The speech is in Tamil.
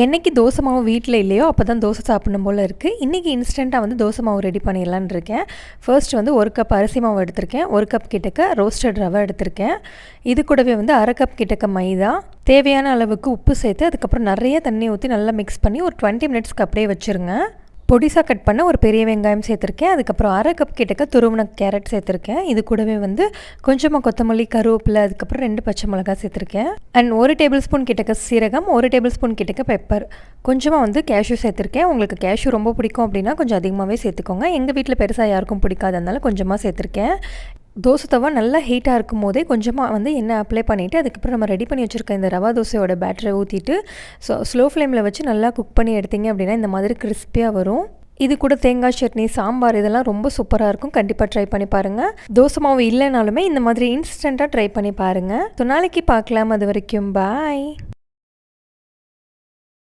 என்னைக்கு தோசை மாவு வீட்டில் இல்லையோ அப்போ தான் தோசை சாப்பிடணும் போல் இருக்குது. இன்றைக்கி இன்ஸ்டண்ட்டாக வந்து தோசை மாவு ரெடி பண்ணிடலான்னு இருக்கேன். ஃபர்ஸ்ட் வந்து 1 கப் அரிசி மாவு எடுத்திருக்கேன். 1 கப் கிட்டக்க ரோஸ்டட் ரவை எடுத்திருக்கேன். இது கூடவே வந்து 1/2 கப் கிட்டக்க மைதா, தேவையான அளவுக்கு உப்பு சேர்த்து அதுக்கப்புறம் நிறைய தண்ணி ஊற்றி நல்லா மிக்ஸ் பண்ணி ஒரு 20 மினிட்ஸ்க்கு அப்படியே வச்சுருங்க. பொடிசாக கட் பண்ண ஒரு பெரிய வெங்காயம் சேர்த்துருக்கேன். அதுக்கப்புறம் 1/2 கப் கிட்டக்க துருவின கேரட் சேர்த்துருக்கேன். இது கூடவே வந்து கொஞ்சமாக கொத்தமல்லி, கருவேப்பிலை, அதுக்கப்புறம் 2 பச்சை மிளகாய் சேர்த்துருக்கேன். அண்ட் 1 டேபிள் ஸ்பூன் கிட்டக்க சீரகம், 1 டேபிள் ஸ்பூன் கிட்டக்க பெப்பர், கொஞ்சமாக வந்து கேஷ்யூ சேர்த்துருக்கேன். உங்களுக்கு கேஷ்யூ ரொம்ப பிடிக்கும் அப்படின்னா கொஞ்சம் அதிகமாகவே சேர்த்துக்கோங்க. எங்கள் வீட்டில் பெருசாக யாருக்கும் பிடிக்காதனால கொஞ்சமாக சேர்த்துருக்கேன். தோசை தவா நல்லா ஹீட்டாக இருக்கும் போதே கொஞ்சமாக வந்து எண்ணெய் அப்ளை பண்ணிவிட்டு அதுக்கப்புறம் நம்ம ரெடி பண்ணி வச்சுருக்க இந்த ரவா தோசையோட பேட்டரை ஊற்றிட்டு ஸ்லோ ஃப்ளேமில் வச்சு நல்லா குக் பண்ணி எடுத்திங்க அப்படின்னா இந்த மாதிரி கிறிஸ்பியாக வரும். இது கூட தேங்காய் சட்னி, சாம்பார் இதெல்லாம் ரொம்ப சூப்பராக இருக்கும். கண்டிப்பாக ட்ரை பண்ணி பாருங்கள். தோசை மாவு இல்லைனாலுமே இந்த மாதிரி இன்ஸ்டண்ட்டாக ட்ரை பண்ணி பாருங்கள். ஸோ நாளைக்கு பார்க்கலாம். அது வரைக்கும் பாய்.